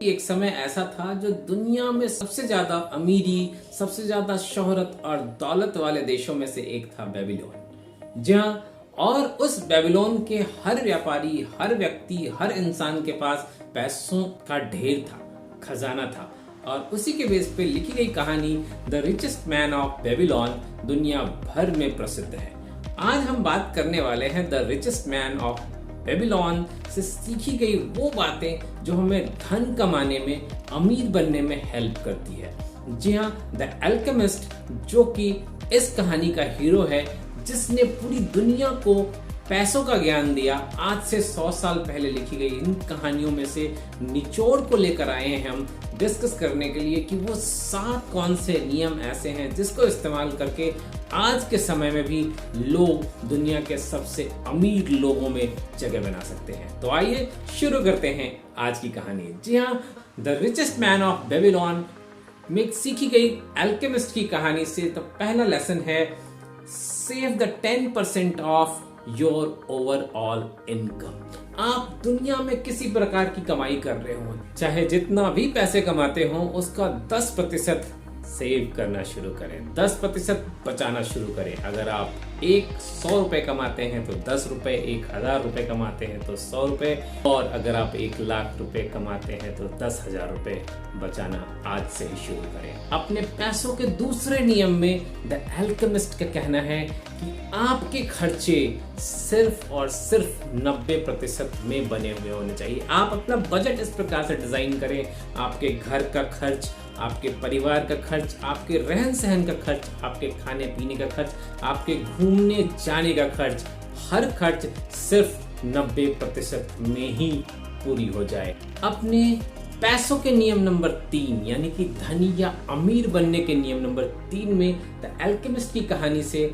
एक समय ऐसा था जो दुनिया में सबसे ज्यादा अमीरी, सबसे ज्यादा शोहरत और दौलत वाले देशों में से एक था बेबीलोन। जहां और उस बेबीलोन के हर व्यापारी, हर व्यक्ति, हर इंसान के पास पैसों का ढेर था, खजाना था। और उसी के बेस पे लिखी गई कहानी the richest man of Babylon दुनिया भर में प्रसिद्ध है। आज हम बात करने वाले हैं the richest man of Babylon से सीखी गई वो बातें जो हमें धन कमाने में, अमीर बनने में हेल्प करती है। जी हाँ, द अल्केमिस्ट, जो कि इस कहानी का हीरो है, जिसने पूरी दुनिया को पैसों का ज्ञान दिया। आज से 100 साल पहले लिखी गई इन कहानियों में से निचोड़ को लेकर आए हैं हम डिस्कस करने के लिए कि वो 7 कौन से नियम ऐसे हैं जिसको इस्तेमाल करके आज के समय में भी लोग दुनिया के सबसे अमीर लोगों में जगह बना सकते हैं। तो आइए शुरू करते हैं आज की कहानी। जी हाँ, the richest man of Babylon में सीखी गई अल्केमिस्ट की कहानी से तो पहला लेसन है, save the 10% of your overall income. आप दुनिया में किसी प्रकार की कमाई कर रहे हो, चाहे जितना भी पैसे कमाते हो, उसका 10% सेव करना शुरू करें, 10% बचाना शुरू करें। अगर आप 100 रुपए कमाते हैं तो 10 रुपए, 1000 रुपए कमाते हैं तो 100 रुपए, और अगर आप 1,00,000 रुपए कमाते हैं तो 10,000 रुपए बचाना आज से ही शुरू करें। अपने पैसों के दूसरे नियम में द अल्केमिस्ट का कहना है कि आपके खर्चे सिर्फ और सिर्फ 90% में बने हुए होने चाहिए। आप अपना बजट इस प्रकार से डिजाइन करें, आपके घर का खर्च, आपके परिवार का खर्च, आपके रहन सहन का खर्च, आपके खाने पीने का खर्च, आपके घूमने जाने का खर्च, हर खर्च सिर्फ 90% में ही पूरी हो जाए। अपने पैसों के नियम नंबर 3 यानी कि धनी या अमीर बनने के नियम नंबर 3 में द अल्केमिस्ट की कहानी से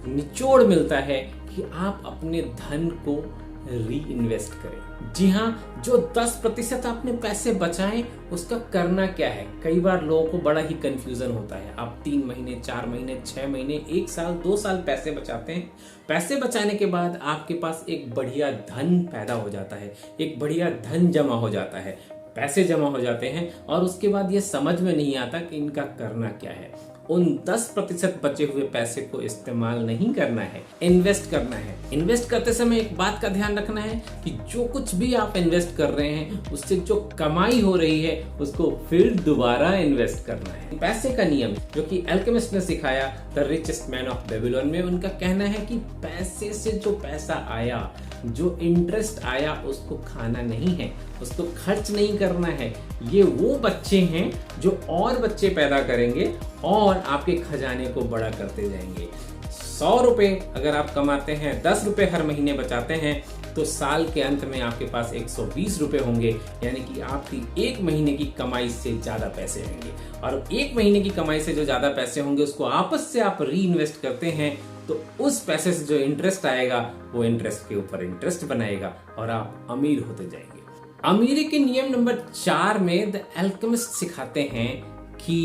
निचोड़ मिलता है कि आप अपने धन को री इन्वेस्ट करें। जी हाँ, जो 10% आपने पैसे बचाएं उसका करना क्या है। कई बार लोगों को बड़ा ही कंफ्यूजन होता है। आप 3 महीने, 4 महीने, 6 महीने, 1 साल, 2 साल पैसे बचाते हैं। पैसे बचाने के बाद आपके पास एक बढ़िया धन पैदा हो जाता है, एक बढ़िया धन जमा हो जाता है, पैसे जमा हो जाते हैं, और उसके बाद ये समझ में नहीं आता कि इनका करना क्या है। उन 10% बचे हुए पैसे को इस्तेमाल नहीं करना है, इन्वेस्ट करना है। इन्वेस्ट करते समय एक बात का ध्यान रखना है कि जो कुछ भी आप इन्वेस्ट कर रहे हैं उससे जो कमाई हो रही है उसको फिर दोबारा इन्वेस्ट करना है। पैसे का नियम जो कि अल्केमिस्ट ने सिखाया the richest man of Babylon में, उनका कहना है कि पैसे से जो पैसा आया, जो इंटरेस्ट आया, उसको खाना नहीं है, उसको खर्च नहीं करना है। ये वो बच्चे हैं जो और बच्चे पैदा करेंगे और आपके खजाने को बड़ा करते जाएंगे। 100 रुपए अगर आप कमाते हैं, 10 रुपए हर महीने बचाते हैं, तो साल के अंत में आपके पास 120 रुपए होंगे, यानी कि आपकी 1 महीने की कमाई से ज्यादा पैसे होंगे। और 1 महीने की कमाई से जो ज्यादा पैसे होंगे उसको आपस से आप री इन्वेस्ट करते हैं, तो उस पैसे से जो इंटरेस्ट आएगा वो इंटरेस्ट के ऊपर इंटरेस्ट बनाएगा और आप अमीर होते जाएंगे। अमीरी के नियम नंबर 4 में द अल्केमिस्ट सिखाते हैं कि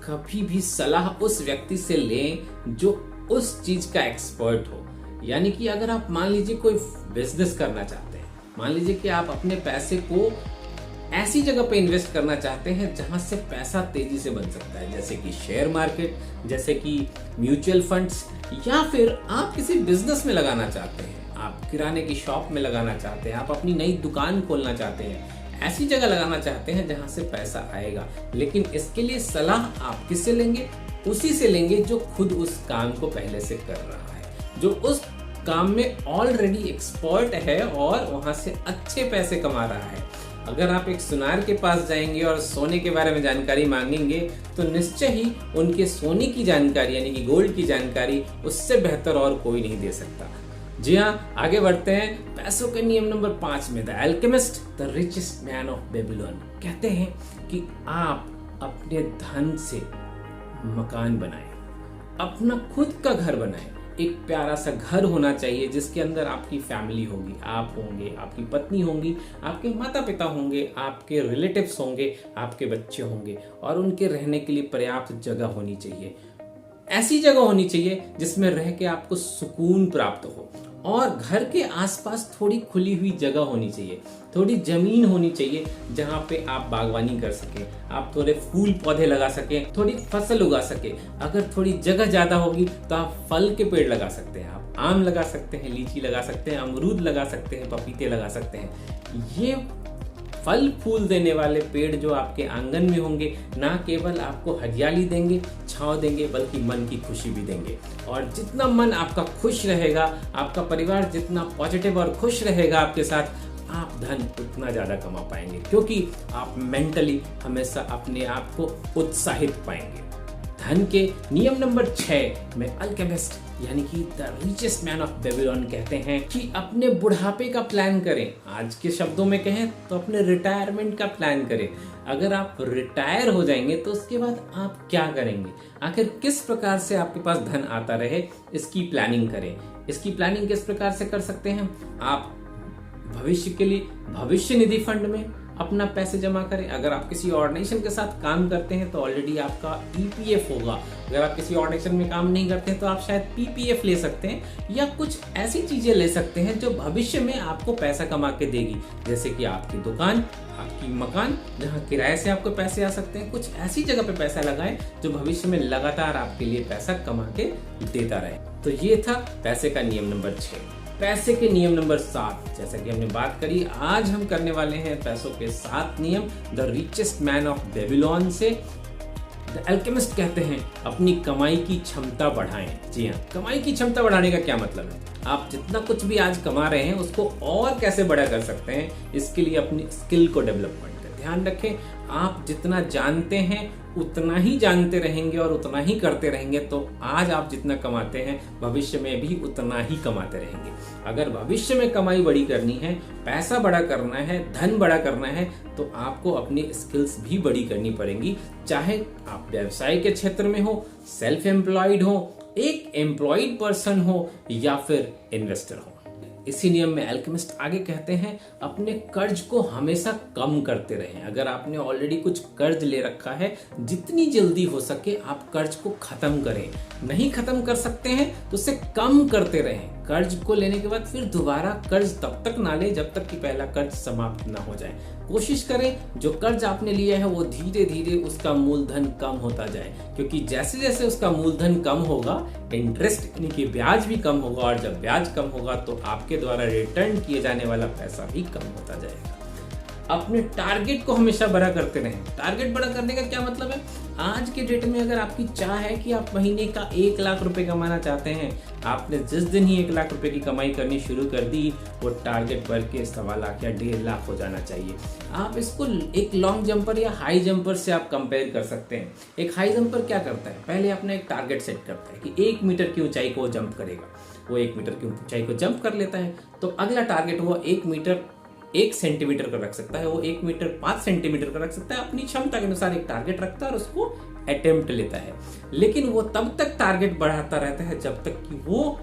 कभी भी सलाह उस व्यक्ति से लें जो उस चीज का एक्सपर्ट हो। यानी कि अगर आप मान लीजिए कोई बिजनेस करना चाहते हैं, मान लीजिए कि आप अपने पैसे को ऐसी जगह पे इन्वेस्ट करना चाहते हैं जहां से पैसा तेजी से बन सकता है, जैसे कि शेयर मार्केट, जैसे कि म्यूचुअल फंड्स, या फिर आप किसी बिजनेस में लगाना चाहते हैं, आप किराने की शॉप में लगाना चाहते हैं, आप अपनी नई दुकान खोलना चाहते हैं, ऐसी जगह लगाना चाहते हैं जहां से पैसा आएगा। लेकिन इसके लिए सलाह आप किससे लेंगे? उसी से लेंगे जो खुद उस काम को पहले से कर रहा है, जो उस काम में ऑलरेडी एक्सपर्ट है और वहां से अच्छे पैसे कमा रहा है। अगर आप एक सुनार के पास जाएंगे और सोने के बारे में जानकारी मांगेंगे तो निश्चय ही उनके सोने की जानकारी यानी कि गोल्ड की जानकारी उससे बेहतर और कोई नहीं दे सकता। जी हाँ, आगे बढ़ते हैं। पैसों के नियम नंबर 5 में the alchemist the richest man of Babylon कहते हैं कि आप अपने धन से मकान बनाएं, अपना खुद का घर बनाएं। एक प्यारा सा घर होना चाहिए जिसके अंदर आपकी फैमिली होगी, आप होंगे, आपकी पत्नी होंगी, आपके माता पिता होंगे, आपके रिलेटिव्स होंगे, आपके बच्चे होंगे, और उनके रहने के लिए पर्याप्त जगह होनी चाहिए। ऐसी जगह होनी चाहिए जिसमें रह के आपको सुकून प्राप्त हो। और घर के आसपास थोड़ी खुली हुई जगह होनी चाहिए, थोड़ी जमीन होनी चाहिए जहाँ पे आप बागवानी कर सके, आप थोड़े फूल पौधे लगा सके, थोड़ी फसल उगा सके। अगर थोड़ी जगह ज्यादा होगी तो आप फल के पेड़ लगा सकते हैं, आप आम लगा सकते हैं, लीची लगा सकते हैं, अमरूद लगा सकते हैं, पपीते लगा सकते हैं। ये फल फूल देने वाले पेड़ जो आपके आंगन में होंगे ना केवल आपको हरियाली देंगे, छांव देंगे, बल्कि मन की खुशी भी देंगे। और जितना मन आपका खुश रहेगा, आपका परिवार जितना पॉजिटिव और खुश रहेगा आपके साथ, आप धन उतना ज्यादा कमा पाएंगे, क्योंकि आप मेंटली हमेशा अपने आप को उत्साहित पाएंगे। धन के नियम नंबर 6 में अल्केमिस्ट यानी कि the richest man of Babylon कहते हैं कि अपने बुढ़ापे का प्लान करें। आज के शब्दों में कहें तो अपने रिटायरमेंट का प्लान करें। अगर आप रिटायर हो जाएंगे तो उसके बाद आप क्या करेंगे, आखिर किस प्रकार से आपके पास धन आता रहे, इसकी प्लानिंग करें। इसकी प्लानिंग किस प्रकार से कर सकते हैं? आप भविष्य के लिए भविष्य निधि फंड में अपना पैसे जमा करें। अगर आप किसी ऑर्गेनाइजेशन के साथ काम करते हैं तो ऑलरेडी आपका ईपीएफ होगा। अगर आप किसी ऑर्गेनाइजेशन में काम नहीं करते हैं तो आप शायद पीपीएफ ले सकते हैं, या कुछ ऐसी चीजें ले सकते हैं जो भविष्य में आपको पैसा कमा के देगी, जैसे कि आपकी दुकान, आपकी मकान जहां किराए से आपको पैसे आ सकते हैं। कुछ ऐसी जगह पे पैसा लगाएं जो भविष्य में लगातार आपके लिए पैसा कमा के देता रहे। तो ये था पैसे का नियम नंबर 6। पैसे के नियम नंबर 7, जैसा कि हमने बात करी, आज हम करने वाले हैं पैसों के 7 नियम the richest man of Babylon से। द अल्केमिस्ट कहते हैं अपनी कमाई की क्षमता बढ़ाएं। जी हाँ, कमाई की क्षमता बढ़ाने का क्या मतलब है? आप जितना कुछ भी आज कमा रहे हैं उसको और कैसे बड़ा कर सकते हैं, इसके लिए अपनी स्किल को डेवलपमेंट करें। ध्यान रखें, आप जितना जानते हैं उतना ही जानते रहेंगे और उतना ही करते रहेंगे, तो आज आप जितना कमाते हैं भविष्य में भी उतना ही कमाते रहेंगे। अगर भविष्य में कमाई बड़ी करनी है, पैसा बड़ा करना है, धन बड़ा करना है, तो आपको अपनी स्किल्स भी बड़ी करनी पड़ेंगी। चाहे आप व्यवसाय के क्षेत्र में हो, सेल्फ एम्प्लॉयड हो, एक एम्प्लॉयड पर्सन हो, या फिर इन्वेस्टर हो। इसी नियम में अल्केमिस्ट आगे कहते हैं अपने कर्ज को हमेशा कम करते रहें। अगर आपने ऑलरेडी कुछ कर्ज ले रखा है, जितनी जल्दी हो सके आप कर्ज को खत्म करें। नहीं खत्म कर सकते हैं तो उसे कम करते रहें। कर्ज को लेने के बाद फिर दोबारा कर्ज तब तक ना ले जब तक कि पहला कर्ज समाप्त ना हो जाए। कोशिश करें जो कर्ज आपने लिया है वो धीरे धीरे उसका मूलधन कम होता जाए, क्योंकि जैसे जैसे उसका मूलधन कम होगा, इंटरेस्ट यानी कि ब्याज भी कम होगा, और जब ब्याज कम होगा तो आपके द्वारा रिटर्न किए जाने वाला पैसा भी कम होता जाएगा। अपने टारगेट को हमेशा बड़ा करते रहें। टारगेट बड़ा करने का क्या मतलब है? आज के डेट में अगर आपकी चाह है कि आप महीने का 1 लाख रुपए कमाना चाहते हैं, आपने जिस दिन ही 1 लाख रुपए की कमाई करनी शुरू कर दी, वो टारगेट बढ़ के 1.25 लाख या 1.5 लाख हो जाना चाहिए। आप इसको एक लॉन्ग जंपर या हाई जंपर से आप कंपेयर कर सकते हैं। एक हाई जंपर क्या करता है? पहले अपना एक टारगेट सेट करता है कि 1 मीटर की ऊंचाई को वो जंप करेगा। वो 1 मीटर की ऊंचाई को जंप कर लेता है, तो अगला टारगेट वो 1 मीटर 1 सेंटीमीटर का रख सकता है, वो 1 मीटर 5 सेंटीमीटर का रख सकता है। अपनी क्षमता के अनुसार एक टारगेट रखता है और उसको अटेम्प्ट लेता है। लेकिन वो तब तक टारगेट बढ़ाता रहता है जब तक कि वो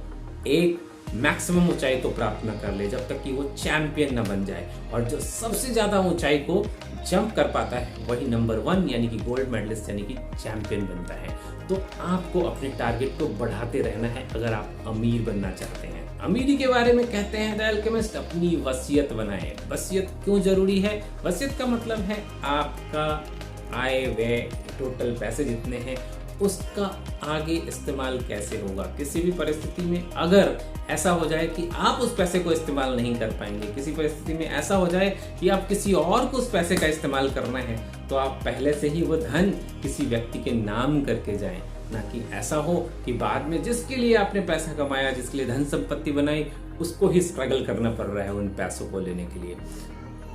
एक मैक्सिमम ऊंचाई को प्राप्त न कर ले, जब तक कि वो चैंपियन न बन जाए। और जो सबसे ज्यादा ऊंचाई को जंप कर पाता है वही नंबर 1 यानी कि गोल्ड मेडलिस्ट यानी कि चैंपियन बनता है। तो आपको अपने टारगेट को बढ़ाते रहना है अगर आप अमीर बनना चाहते हैं। अमीरी के बारे में कहते हैं द अल्केमिस्ट अपनी वसीयत बनाएं। वसीयत क्यों जरूरी है? वसीयत का मतलब है आपका आय व्यय टोटल पैसे जितने हैं उसका आगे इस्तेमाल कैसे होगा। किसी भी परिस्थिति में अगर ऐसा हो जाए कि आप उस पैसे को इस्तेमाल नहीं कर पाएंगे, किसी परिस्थिति में ऐसा हो जाए कि आप किसी और को उस पैसे का इस्तेमाल करना है, तो आप पहले से ही वो धन किसी व्यक्ति के नाम करके जाएं, ना कि ऐसा हो कि बाद में जिसके लिए आपने पैसा कमाया, जिसके लिए धन संपत्ति बनाई, उसको ही स्ट्रगल करना पड़ रहा है उन पैसों को लेने के लिए।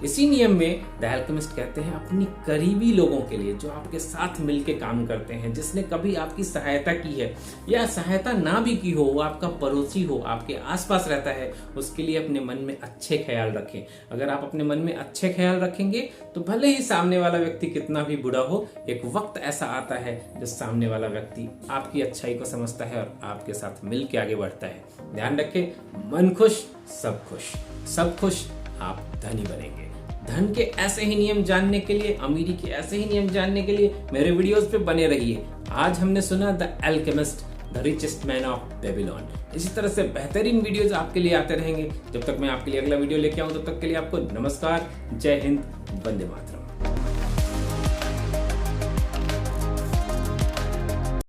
इसी नियम में द अल्केमिस्ट कहते हैं अपनी करीबी लोगों के लिए, जो आपके साथ मिलके काम करते हैं, जिसने कभी आपकी सहायता की है या सहायता ना भी की हो, वो आपका पड़ोसी हो, आपके आसपास रहता है, उसके लिए अपने मन में अच्छे ख्याल रखें। अगर आप अपने मन में अच्छे ख्याल रखेंगे तो भले ही सामने वाला व्यक्ति कितना भी बुरा हो, एक वक्त ऐसा आता है जब सामने वाला व्यक्ति आपकी अच्छाई को समझता है और आपके साथ मिल के आगे बढ़ता है। ध्यान रखें, मन खुश सब खुश, सब खुश आप धनी बनेंगे। धन के ऐसे ही नियम जानने के लिए, अमीरी के ऐसे ही नियम जानने के लिए मेरे वीडियोस पे बने रहिए। आज हमने सुना the alchemist the richest man of Babylon. इसी तरह से बेहतरीन वीडियोज आपके लिए आते रहेंगे। जब तक मैं आपके लिए अगला वीडियो लेके आऊं, तब तक के लिए आपको नमस्कार, जय हिंद, वंदे मातरम।